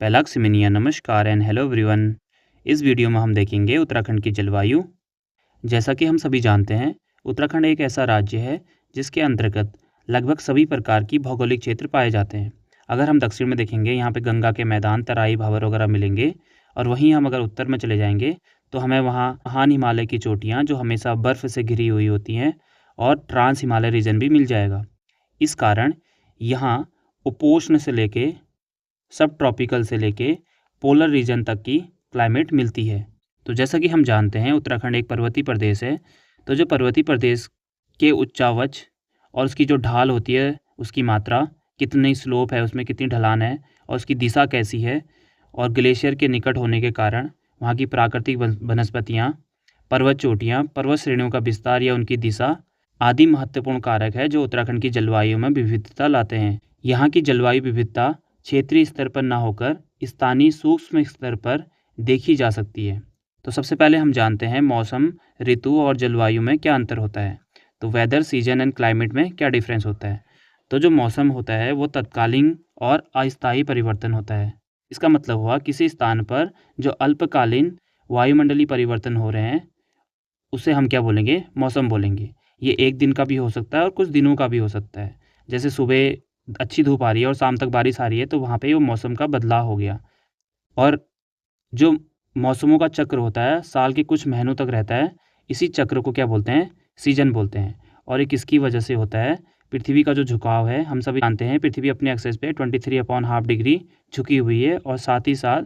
पैलाक्सिमिनिया नमस्कार and hello everyone. इस video में हम देखेंगे उत्तराखंड की जलवायु। जैसा कि हम सभी जानते हैं, उत्तराखंड एक ऐसा राज्य है जिसके अंतर्गत लगभग सभी प्रकार की भौगोलिक क्षेत्र पाए जाते हैं। अगर हम दक्षिण में देखेंगे, यहाँ पे गंगा के मैदान, तराई, भावर वगैरह मिलेंगे। और वहीं हम अगर उत्तर में चले जाएंगे तो हमें वहाँ महान हिमालय की चोटियाँ जो हमेशा बर्फ़ से घिरी हुई होती हैं, और ट्रांस हिमालय रीजन भी मिल जाएगा। इस कारण यहाँ उपोष्ण से लेके सब ट्रॉपिकल से लेके पोलर रीजन तक की क्लाइमेट मिलती है। तो जैसा कि हम जानते हैं, उत्तराखंड एक पर्वतीय प्रदेश है। तो जो पर्वतीय प्रदेश के उच्चावच और उसकी जो ढाल होती है, उसकी मात्रा, कितनी स्लोप है, उसमें कितनी ढलान है और उसकी दिशा कैसी है, और ग्लेशियर के निकट होने के कारण वहाँ की प्राकृतिक वनस्पतियाँ, पर्वत चोटियाँ, पर्वत श्रेणियों का विस्तार या उनकी दिशा आदि महत्वपूर्ण कारक है जो उत्तराखंड की जलवायु में विविधता लाते हैं। यहाँ की जलवायु विविधता क्षेत्रीय स्तर पर न होकर स्थानीय सूक्ष्म स्तर पर देखी जा सकती है। तो सबसे पहले हम जानते हैं मौसम, ऋतु और जलवायु में क्या अंतर होता है। तो वेदर, सीजन एंड क्लाइमेट में क्या डिफरेंस होता है। तो जो मौसम होता है वो तत्कालीन और अस्थायी परिवर्तन होता है। इसका मतलब हुआ किसी स्थान पर जो अल्पकालीन वायुमंडलीय परिवर्तन हो रहे हैं, उसे हम क्या बोलेंगे, मौसम बोलेंगे। ये एक दिन का भी हो सकता है और कुछ दिनों का भी हो सकता है। जैसे सुबह अच्छी धूप आ रही है और शाम तक बारिश आ रही है, तो वहाँ पे वो मौसम का बदलाव हो गया। और जो मौसमों का चक्र होता है, साल के कुछ महीनों तक रहता है। इसी चक्र को क्या बोलते हैं, सीजन बोलते हैं। और ये किसकी वजह से होता है, पृथ्वी का जो झुकाव है। हम सभी जानते हैं पृथ्वी अपने एक्सेस पे 23.5 डिग्री झुकी हुई है, और साथ ही साथ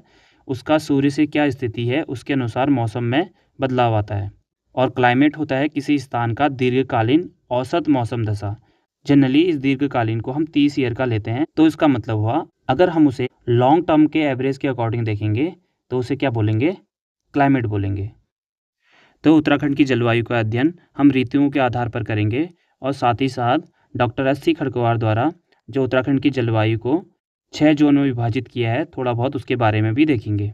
उसका सूर्य से क्या स्थिति है उसके अनुसार मौसम में बदलाव आता है। और क्लाइमेट होता है किसी स्थान का दीर्घकालीन औसत मौसम दशा। जनरली इस दीर्घकालीन को हम 30 ईयर का लेते हैं। तो इसका मतलब हुआ, अगर हम उसे लॉन्ग टर्म के एवरेज के अकॉर्डिंग देखेंगे तो उसे क्या बोलेंगे, क्लाइमेट बोलेंगे। तो उत्तराखंड की जलवायु का अध्ययन हम ऋतुओं के आधार पर करेंगे, और साथ ही साथ डॉक्टर एस.सी. खड़गवार द्वारा जो उत्तराखंड की जलवायु को 6 जोन में विभाजित किया है, थोड़ा बहुत उसके बारे में भी देखेंगे।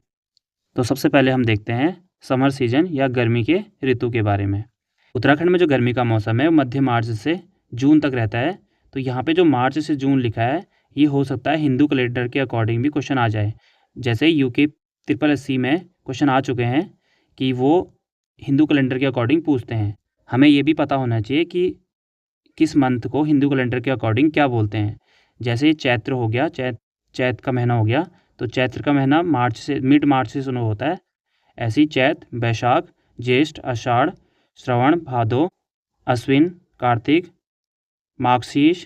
तो सबसे पहले हम देखते हैं समर सीजन या गर्मी के ऋतु के बारे में। उत्तराखंड में जो गर्मी का मौसम है वो मध्य मार्च से जून तक रहता है। तो यहाँ पे जो मार्च से जून लिखा है, ये हो सकता है हिंदू कैलेंडर के अकॉर्डिंग भी क्वेश्चन आ जाए। जैसे यूके SSC में क्वेश्चन आ चुके हैं कि वो हिंदू कैलेंडर के अकॉर्डिंग पूछते हैं। हमें ये भी पता होना चाहिए कि किस मंथ को हिंदू कैलेंडर के अकॉर्डिंग क्या बोलते हैं। जैसे चैत्र हो गया, चैत्र का महीना हो गया, तो चैत्र का महीना मार्च से, मिड मार्च से शुरू होता है। ऐसी चैत, बैशाख, ज्येष्ठ, आषाढ़, श्रवण, भादो, अश्विन, कार्तिक, माघशीर्ष,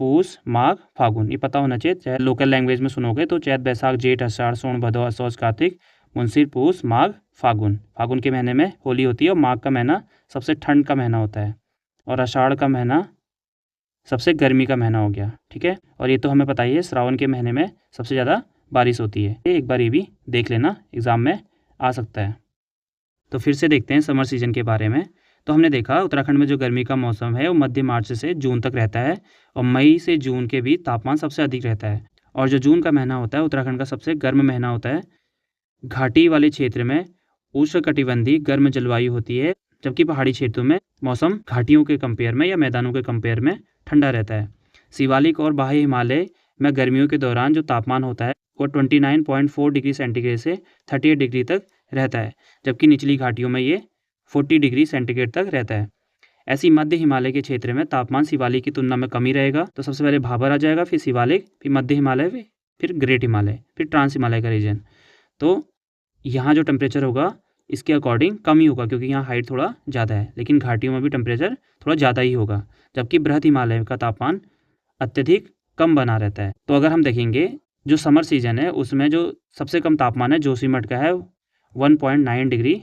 पूस, माघ, फागुन। ये पता होना चाहिए। चाहे लोकल लैंग्वेज में सुनोगे तो चैत, बैसाख, जेठ, आषाढ़, सोन, भदौ, असौज, कार्तिक, मुंसिर, पूस, माघ, फागुन। फागुन के महीने में होली होती है, और माघ का महीना सबसे ठंड का महीना होता है, और आषाढ़ का महीना सबसे गर्मी का महीना हो गया। ठीक है। और ये तो हमें पता ही है, श्रावण के महीने में सबसे ज़्यादा बारिश होती है। एक बार ये भी देख लेना, एग्ज़ाम में आ सकता है। तो फिर से देखते हैं समर सीजन के बारे में। तो हमने देखा उत्तराखंड में जो गर्मी का मौसम है वो मध्य मार्च से जून तक रहता है, और मई से जून के बीच तापमान सबसे अधिक रहता है। और जो जून का महीना होता है उत्तराखंड का सबसे गर्म महीना होता है। घाटी वाले क्षेत्र में उष्णकटिबंधीय गर्म जलवायु होती है, जबकि पहाड़ी क्षेत्रों में मौसम घाटियों के कंपेयर में या मैदानों के कंपेयर में ठंडा रहता है। शिवालिक और बाह्य हिमालय में गर्मियों के दौरान जो तापमान होता है वो 29.4 डिग्री सेंटीग्रेड से 38 डिग्री तक रहता है, जबकि निचली घाटियों में ये 40 डिग्री सेंटीग्रेड तक रहता है। ऐसी मध्य हिमालय के क्षेत्र में तापमान शिवालिक की तुलना में कम ही रहेगा। तो सबसे पहले भाबर आ जाएगा, फिर शिवालिक, फिर मध्य हिमालय, फिर ग्रेट हिमालय, फिर ट्रांस हिमालय का रीजन। तो यहाँ जो टेम्परेचर होगा इसके अकॉर्डिंग कम ही होगा, क्योंकि यहाँ हाइट थोड़ा ज़्यादा है। लेकिन घाटियों में भी टेम्परेचर थोड़ा ज़्यादा ही होगा, जबकि बृहद हिमालय का तापमान अत्यधिक कम बना रहता है। तो अगर हम देखेंगे जो समर सीजन है उसमें जो सबसे कम तापमान है जोशीमठ का है 1.9 डिग्री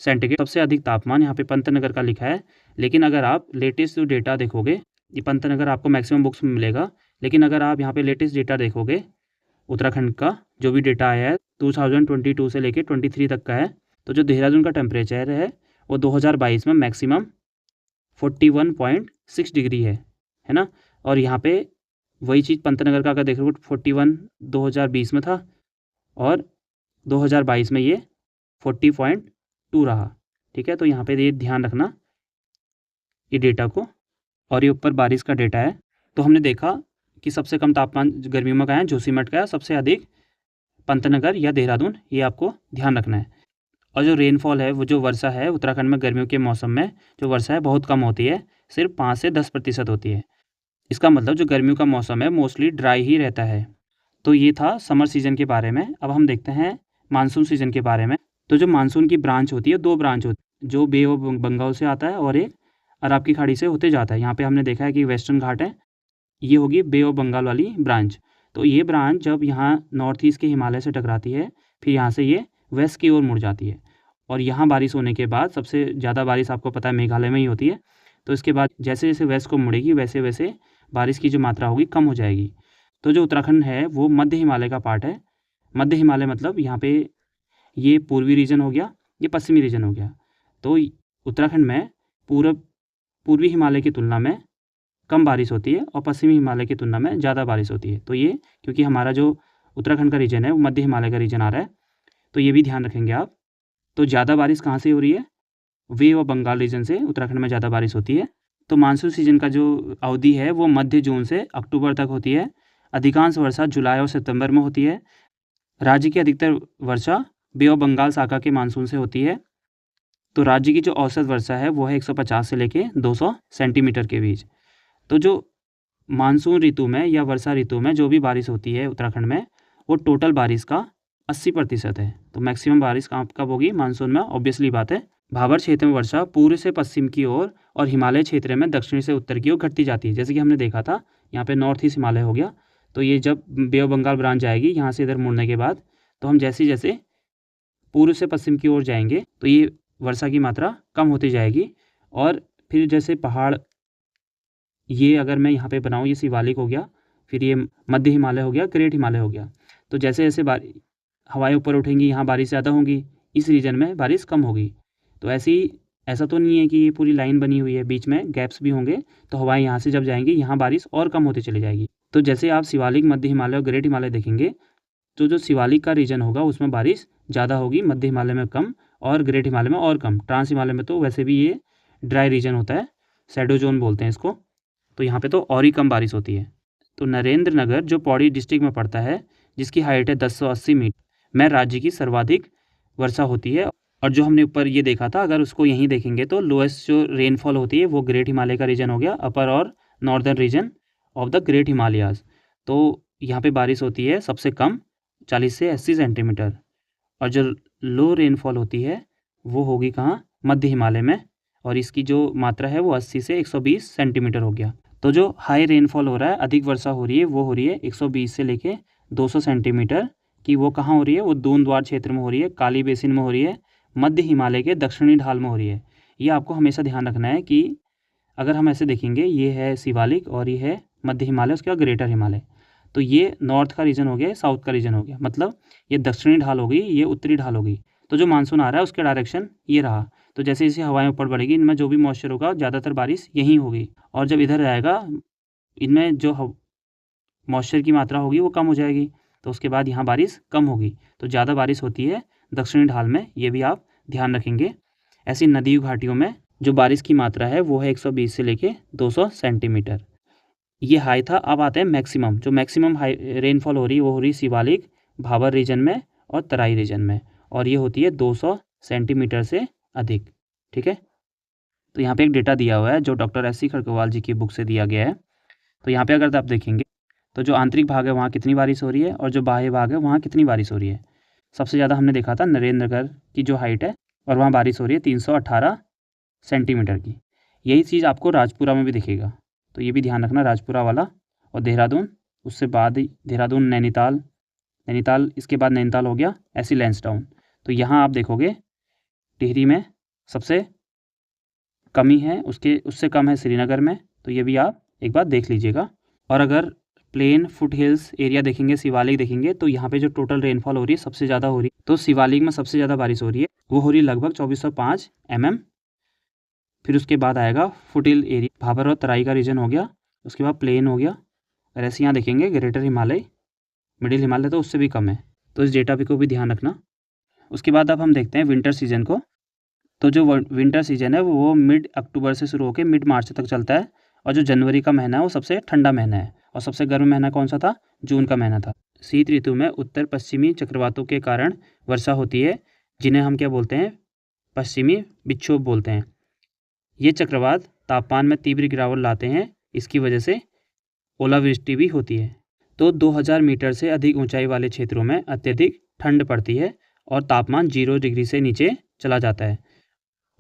सेंटीग्रेड। सबसे अधिक तापमान यहाँ पे पंतनगर का लिखा है। लेकिन अगर आप लेटेस्ट जो डेटा देखोगे, ये पंतनगर आपको मैक्सिमम बुक्स में मिलेगा, लेकिन अगर आप यहाँ पे लेटेस्ट डेटा देखोगे उत्तराखंड का जो भी डेटा आया है 2022 से लेके 23 तक का है, तो जो देहरादून का टेम्परेचर है वो 2022 में मैक्सिमम 41.6 डिग्री है ना। और यहाँ पे वही चीज़ पंतनगर का अगर देखोगे 41 2020 में था, और 2022 में ये 40.2 रहा। ठीक है। तो यहाँ पे ये ध्यान रखना ये डेटा को। और ये ऊपर बारिश का डेटा है। तो हमने देखा कि सबसे कम तापमान गर्मियों में का है जोशीमठ का है, सबसे अधिक पंतनगर या देहरादून, ये आपको ध्यान रखना है। और जो रेनफॉल है, वो जो वर्षा है उत्तराखंड में गर्मियों के मौसम में जो वर्षा है बहुत कम होती है, सिर्फ 5 से 10% होती है। इसका मतलब जो गर्मियों का मौसम है मोस्टली ड्राई ही रहता है। तो ये था समर सीज़न के बारे में। अब हम देखते हैं मानसून सीज़न के बारे में। तो जो मानसून की ब्रांच होती है, 2 ब्रांच होती है, जो बे ऑफ बंगाल से आता है और एक अरब की खाड़ी से होते जाता है। यहाँ पे हमने देखा है कि वेस्टर्न घाट है, ये होगी बे ऑफ बंगाल वाली ब्रांच। तो ये ब्रांच जब यहाँ नॉर्थ ईस्ट के हिमालय से टकराती है, फिर यहाँ से ये वेस्ट की ओर मुड़ जाती है और यहाँ बारिश होने के बाद सबसे ज़्यादा बारिश आपको पता है मेघालय में ही होती है। तो इसके बाद जैसे जैसे वेस्ट को मुड़ेगी वैसे वैसे बारिश की जो मात्रा होगी कम हो जाएगी। तो जो उत्तराखंड है वो मध्य हिमालय का पार्ट है। मध्य हिमालय मतलब यहाँ पे ये पूर्वी रीजन हो गया, ये पश्चिमी रीजन हो गया। तो उत्तराखंड में पूर्वी हिमालय की तुलना में कम बारिश होती है और पश्चिमी हिमालय की तुलना में ज़्यादा बारिश होती है। तो ये क्योंकि हमारा जो उत्तराखंड का रीजन है वो मध्य हिमालय का रीजन आ रहा है, तो ये भी ध्यान रखेंगे आप। तो ज़्यादा बारिश कहाँ से हो रही है? वे ऑफ बंगाल रीजन से उत्तराखंड में ज़्यादा बारिश होती है। तो मानसून सीजन का जो अवधि है वो मध्य जून से अक्टूबर तक होती है। अधिकांश वर्षा जुलाई और सितंबर में होती है। राज्य की अधिकतर वर्षा बे ऑफ बंगाल शाखा के मानसून से होती है। तो राज्य की जो औसत वर्षा है वो है 150 से लेके 200 सेंटीमीटर के बीच। तो जो मानसून ऋतु में या वर्षा ऋतु में जो भी बारिश होती है उत्तराखंड में, वो टोटल बारिश का 80% है। तो मैक्सिमम बारिश कब होगी? मानसून में, ऑब्वियसली बात है। भाबर क्षेत्र में वर्षा पूर्व से पश्चिम की ओर और हिमालय क्षेत्र में दक्षिण से उत्तर की ओर घटती जाती है। जैसे कि हमने देखा था यहाँ पे नॉर्थ ईस्ट हिमालय हो गया, तो ये जब बे ऑफ बंगाल ब्रांच जाएगी यहाँ से इधर मुड़ने के बाद, तो हम जैसे जैसे पूर्व से पश्चिम की ओर जाएंगे तो ये वर्षा की मात्रा कम होती जाएगी। और फिर जैसे पहाड़, ये अगर मैं यहाँ पे बनाऊँ, ये शिवालिक हो गया, फिर ये मध्य हिमालय हो गया, ग्रेट हिमालय हो गया। तो जैसे जैसे हवाएं ऊपर उठेंगी यहाँ बारिश ज़्यादा होगी, इस रीजन में बारिश कम होगी। तो ऐसा तो नहीं है कि ये पूरी लाइन बनी हुई है, बीच में गैप्स भी होंगे। तो हवाएं यहाँ से जब जाएंगी यहाँ बारिश और कम होती चली जाएगी। तो जैसे आप शिवालिक, मध्य हिमालय और ग्रेट हिमालय देखेंगे तो जो शिवालिक का रीजन होगा उसमें बारिश ज़्यादा होगी, मध्य हिमालय में कम और ग्रेट हिमालय में और कम। ट्रांस हिमालय में तो वैसे भी ये ड्राई रीजन होता है, शैडो जोन बोलते हैं इसको, तो यहाँ पे तो और ही कम बारिश होती है। तो नरेंद्र नगर जो पौड़ी डिस्ट्रिक्ट में पड़ता है, जिसकी हाइट है 1080 मीटर, में राज्य की सर्वाधिक वर्षा होती है। और जो हमने ऊपर ये देखा था, अगर उसको यहीं देखेंगे तो लोएस्ट जो रेनफॉल होती है वो ग्रेट हिमालय का रीजन हो गया, अपर और northern region of the great Himalayas. तो यहाँ पे बारिश होती है सबसे कम 40 से 80 सेंटीमीटर। और जो लो रेनफॉल होती है वो होगी कहाँ? मध्य हिमालय में, और इसकी जो मात्रा है वो 80 से 120 सेंटीमीटर हो गया। तो जो हाई रेनफॉल हो रहा है, अधिक वर्षा हो रही है, वो हो रही है 120 से लेके 200 सेंटीमीटर की। वो कहाँ हो रही है? वो दूनद्वार क्षेत्र में हो रही है, काली बेसिन में हो रही है, मध्य हिमालय के दक्षिणी ढाल में हो रही है। ये आपको हमेशा ध्यान रखना है कि अगर हम ऐसे देखेंगे, ये है शिवालिक और ये है मध्य हिमालय, उसके बाद ग्रेटर हिमालय। तो ये नॉर्थ का रीजन हो गया, साउथ का रीजन हो गया, मतलब ये दक्षिणी ढाल हो गई, ये उत्तरी ढाल हो गई। तो जो मानसून आ रहा है उसके डायरेक्शन ये रहा। तो जैसे जैसे हवाएं ऊपर बढ़ेगी, इनमें जो भी मॉइस्चर होगा ज़्यादातर बारिश यहीं होगी, और जब इधर आएगा इनमें जो मॉइस्चर की मात्रा होगी वो कम हो जाएगी, तो उसके बाद यहाँ बारिश कम होगी। तो ज़्यादा बारिश होती है दक्षिणी ढाल में, ये भी आप ध्यान रखेंगे। ऐसी नदियों घाटियों में जो बारिश की मात्रा है वो है 120 से लेके 200 सेंटीमीटर। ये हाई था। अब आते हैं मैक्सिमम। जो मैक्सिमम हाई रेनफॉल हो रही है वो हो रही शिवालिक, भाबर रीजन में और तराई रीजन में, और ये होती है 200 सेंटीमीटर से अधिक। ठीक है, तो यहाँ पे एक डेटा दिया हुआ है जो डॉक्टर एस सी खड़गवाल जी की बुक से दिया गया है। तो यहाँ पे अगर आप देखेंगे तो जो आंतरिक भाग है वहाँ कितनी बारिश हो रही है और जो बाह्य भाग है वहाँ कितनी बारिश हो रही है। सबसे ज़्यादा हमने देखा था नरेंद्रनगर की जो हाइट है, और वहाँ बारिश हो रही है 318 सेंटीमीटर की। यही चीज़ आपको राजपुरा में भी दिखेगा, तो ये भी ध्यान रखना, राजपुरा वाला। और देहरादून, उससे बाद देहरादून, नैनीताल, इसके बाद नैनीताल हो गया, ऐसी लैंसडाउन। तो यहाँ आप देखोगे टिहरी में सबसे कमी है, उससे कम है श्रीनगर में। तो ये भी आप एक बार देख लीजिएगा। और अगर प्लेन फुट हिल्स एरिया देखेंगे, शिवालिक देखेंगे, तो यहाँ पे जो टोटल रेनफॉल हो रही है सबसे ज़्यादा हो रही है, तो शिवालिक में सबसे ज़्यादा बारिश हो रही है, वो हो रही है लगभग 2405 mm। फिर उसके बाद आएगा फुट हिल एरिया, भाबर और तराई का रीजन हो गया, उसके बाद प्लेन हो गया। और ऐसे यहाँ देखेंगे ग्रेटर हिमालय, मिडिल हिमालय तो उससे भी कम है, तो इस डेटा को भी ध्यान रखना। उसके बाद अब हम देखते हैं विंटर सीजन को। तो जो विंटर सीजन है वो मिड अक्टूबर से शुरू होकर मिड मार्च तक चलता है, और जो जनवरी का महीना है वो सबसे ठंडा महीना है, और सबसे गर्म महीना कौन सा था? जून का महीना था। शीत ऋतु में उत्तर पश्चिमी चक्रवातों के कारण वर्षा होती है, जिन्हें हम क्या बोलते हैं, पश्चिमी विक्षोभ बोलते हैं। ये चक्रवात तापमान में तीव्र गिरावट लाते हैं, इसकी वजह से ओलावृष्टि भी होती है। तो 2000 मीटर से अधिक ऊंचाई वाले क्षेत्रों में अत्यधिक ठंड पड़ती है और तापमान 0 डिग्री से नीचे चला जाता है।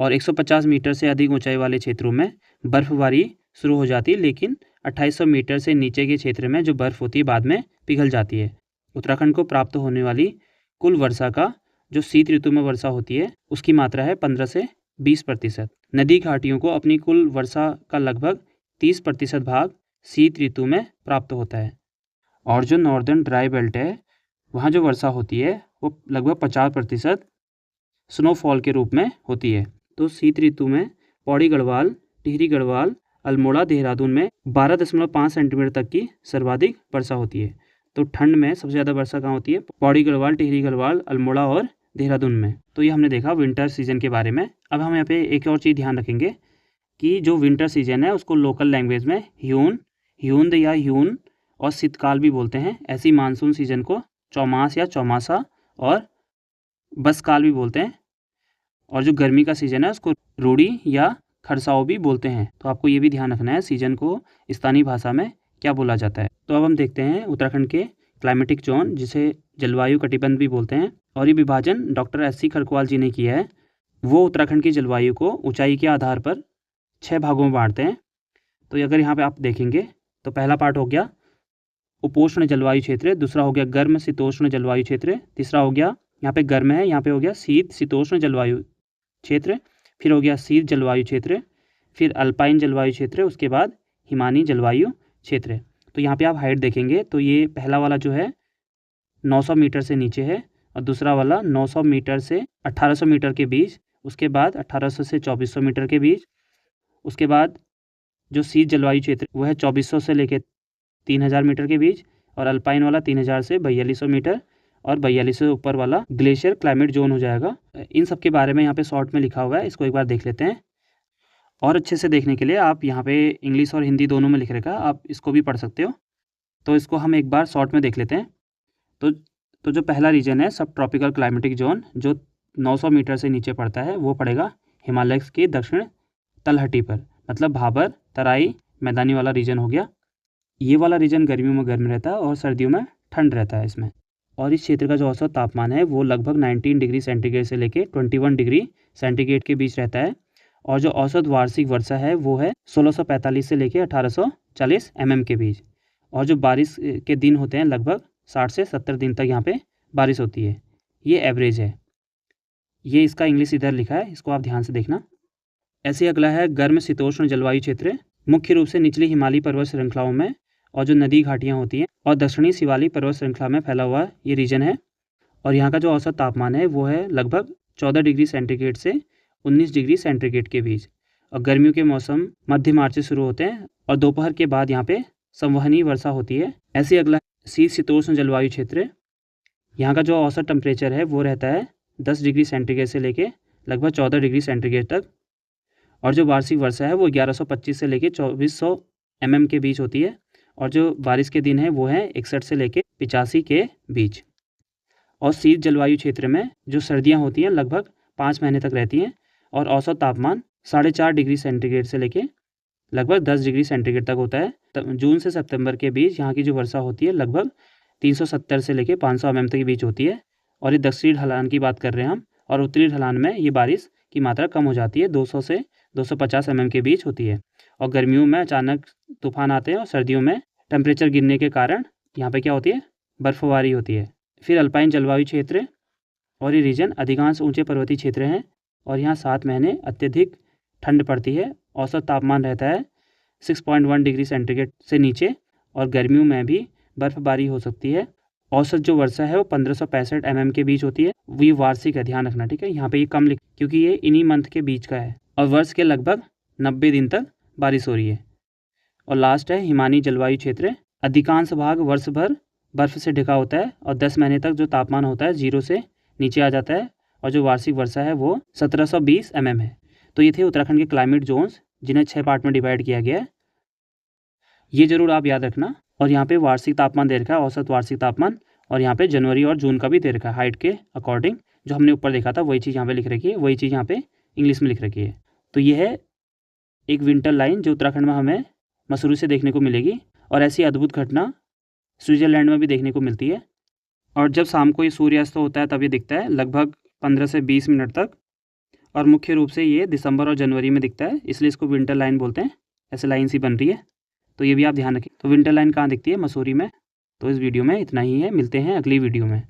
और 150 मीटर से अधिक ऊंचाई वाले क्षेत्रों में बर्फबारी शुरू हो जाती है, लेकिन 2800 मीटर से नीचे के क्षेत्र में जो बर्फ़ होती है बाद में पिघल जाती है। उत्तराखंड को प्राप्त होने वाली कुल वर्षा का जो शीत ऋतु में वर्षा होती है उसकी मात्रा है 15 से 20%। नदी घाटियों को अपनी कुल वर्षा का लगभग 30% भाग शीत ऋतु में प्राप्त होता है। और जो नॉर्दर्न ड्राई बेल्ट है वहाँ जो वर्षा होती है वो लगभग 50% स्नोफॉल के रूप में होती है। तो शीत ऋतु में पौड़ी गढ़वाल, टिहरी गढ़वाल, अल्मोड़ा, देहरादून में 12.5 सेंटीमीटर तक की सर्वाधिक वर्षा होती है। तो ठंड में सबसे ज़्यादा वर्षा कहाँ होती है? पौड़ी गढ़वाल, टिहरी गढ़वाल, अल्मोड़ा और देहरादून में। तो ये हमने देखा विंटर सीजन के बारे में। अब हम यहाँ पे एक और चीज़ ध्यान रखेंगे कि जो विंटर सीजन है उसको लोकल लैंग्वेज में ह्यून, ह्यूंद या ह्यून और शीतकाल भी बोलते हैं। ऐसी मानसून सीजन को चौमास या चौमासा और बसकाल भी बोलते हैं। और जो गर्मी का सीजन है उसको रूडी या खरसाओ भी बोलते हैं। तो आपको ये भी ध्यान रखना है सीजन को स्थानीय भाषा में क्या बोला जाता है। तो अब हम देखते हैं उत्तराखंड के क्लाइमेटिक जोन, जिसे जलवायु कटिबंध भी बोलते हैं। और ये विभाजन डॉक्टर एस सी खरकवाल जी ने किया है। वो उत्तराखंड की जलवायु को ऊंचाई के आधार पर 6 भागों में बांटते हैं। तो अगर यहाँ पे आप देखेंगे तो पहला पार्ट हो गया उपोष्ण जलवायु क्षेत्र, दूसरा हो गया गर्म शीतोष्ण जलवायु क्षेत्र, तीसरा हो गया यहाँ पे गर्म है, यहाँ पे हो गया शीत शीतोष्ण जलवायु क्षेत्र, फिर हो गया शीत जलवायु क्षेत्र, फिर अल्पाइन जलवायु क्षेत्र, उसके बाद हिमानी जलवायु क्षेत्र। तो यहाँ पे आप हाइट देखेंगे तो ये पहला वाला जो है 900 मीटर से नीचे है और दूसरा वाला 900 मीटर से 1800 मीटर के बीच, उसके बाद 1800 से 2400 मीटर के बीच, उसके बाद जो शीत जलवायु क्षेत्र वो है 2400 से लेकर 3000 मीटर के बीच, और अल्पाइन वाला 3000 से 4200 मीटर, और 4200 से ऊपर वाला ग्लेशियर क्लाइमेट जोन हो जाएगा। इन सब के बारे में यहाँ पे शॉर्ट में लिखा हुआ है, इसको एक बार देख लेते हैं। और अच्छे से देखने के लिए आप यहाँ पे इंग्लिश और हिंदी दोनों में लिख रखा, आप इसको भी पढ़ सकते हो। तो इसको हम एक बार शॉर्ट में देख लेते हैं। तो जो पहला रीजन है सब ट्रॉपिकल क्लाइमेटिक जोन, जो 900 मीटर से नीचे पड़ता है, वो पड़ेगा हिमालय की दक्षिण तलहटी पर, मतलब भाबर, तराई, मैदानी वाला रीजन हो गया। ये वाला रीजन गर्मियों में गर्म रहता है और सर्दियों में ठंड रहता है इसमें। और इस क्षेत्र का जो औसत तापमान है वो लगभग 19 डिग्री सेंटीग्रेड से लेकर 21 डिग्री सेंटीग्रेड के बीच रहता है। और जो औसत वार्षिक वर्षा है वो है 1645 से लेकर 1840 के बीच। और जो बारिश के दिन होते हैं लगभग 60 से 70 दिन तक यहाँ पे बारिश होती है। ये एवरेज है। ये इसका इंग्लिश इधर लिखा है, इसको आप ध्यान से देखना। ऐसे अगला है गर्म शीतोष्ण जलवायु क्षेत्र, मुख्य रूप से निचली हिमालयी पर्वत श्रृंखलाओं में और जो नदी घाटियाँ होती हैं और दक्षिणी शिवालिक पर्वत श्रृंखला में फैला हुआ ये रीजन है। और यहाँ का जो औसत तापमान है वो है लगभग 14 डिग्री सेंटीग्रेड से 19 डिग्री सेंटीग्रेड के बीच। और गर्मियों के मौसम मध्य मार्च से शुरू होते हैं और दोपहर के बाद यहाँ पे संवहनी वर्षा होती है। ऐसे अगला शीत शीतोष्ण जलवायु क्षेत्र, यहाँ का जो औसत टेम्परेचर है वो रहता है 10 डिग्री सेंटीग्रेड से लेके लगभग 14 डिग्री सेंटीग्रेड तक। और जो वार्षिक वर्षा है वो 1125 से लेके 2400 के बीच होती है। और जो बारिश के दिन है वो है 61 से लेके 85 के बीच। और शीत जलवायु क्षेत्र में जो सर्दियाँ होती हैं लगभग 5 महीने तक रहती हैं और औसत तापमान 4.5 डिग्री सेंटीग्रेड से लेके लगभग 10 डिग्री सेंटीग्रेड तक होता है। जून से सितंबर के बीच यहाँ की जो वर्षा होती है लगभग 370 से लेके 500 तक के बीच होती है। और ये दक्षिणी ढलान की बात कर रहे हैं हम, और उत्तरी ढलान में ये बारिश की मात्रा कम हो जाती है, 200 से 250 के बीच होती है। और गर्मियों में अचानक तूफान आते हैं और सर्दियों में टेम्परेचर गिरने के कारण यहाँ पे क्या होती है, बर्फबारी होती है। फिर अल्पाइन जलवायु क्षेत्र, और ये रीजन अधिकांश ऊंचे पर्वतीय क्षेत्र हैं और यहाँ 7 महीने अत्यधिक ठंड पड़ती है। औसत तापमान रहता है 6.1 डिग्री सेंटीग्रेड से नीचे और गर्मियों में भी बर्फबारी हो सकती है। औसत जो वर्षा है वो 1565 के बीच होती है। ये वार्षिक है, ध्यान रखना, ठीक है। यहाँ पे ये कम लिख क्योंकि ये इन्हीं मंथ के बीच का है और वर्ष के लगभग 90 दिन तक बारिश हो रही है। और लास्ट है हिमानी जलवायु क्षेत्र, अधिकांश भाग वर्ष भर बर्फ से ढका होता है और 10 महीने तक जो तापमान होता है 0 से नीचे आ जाता है और जो वार्षिक वर्षा है वो 1720 है। तो ये थे उत्तराखंड के क्लाइमेट जोन्स, जिन्हें 6 पार्ट में डिवाइड किया गया है। ये जरूर आप याद रखना। और यहाँ पे वार्षिक तापमान दे रखा है, औसत वार्षिक तापमान और यहाँ पे जनवरी और जून का भी दे रखा है हाइट के अकॉर्डिंग। जो हमने ऊपर देखा था वही चीज़ यहाँ पे लिख रखी है, वही चीज़ यहाँ पे इंग्लिश में लिख रखी है। तो ये है एक विंटर लाइन जो उत्तराखंड में हमें मसूरी से देखने को मिलेगी, और ऐसी अद्भुत घटना स्विट्ज़रलैंड में भी देखने को मिलती है। और जब शाम को ये सूर्यास्त होता है तब ये दिखता है लगभग 15 से 20 मिनट तक, और मुख्य रूप से ये दिसंबर और जनवरी में दिखता है, इसलिए इसको विंटर लाइन बोलते हैं। ऐसे लाइन सी बन रही है, तो ये भी आप ध्यान रखें। तो विंटर लाइन कहाँ दिखती है? मसूरी में। तो इस वीडियो में इतना ही है, मिलते हैं अगली वीडियो में।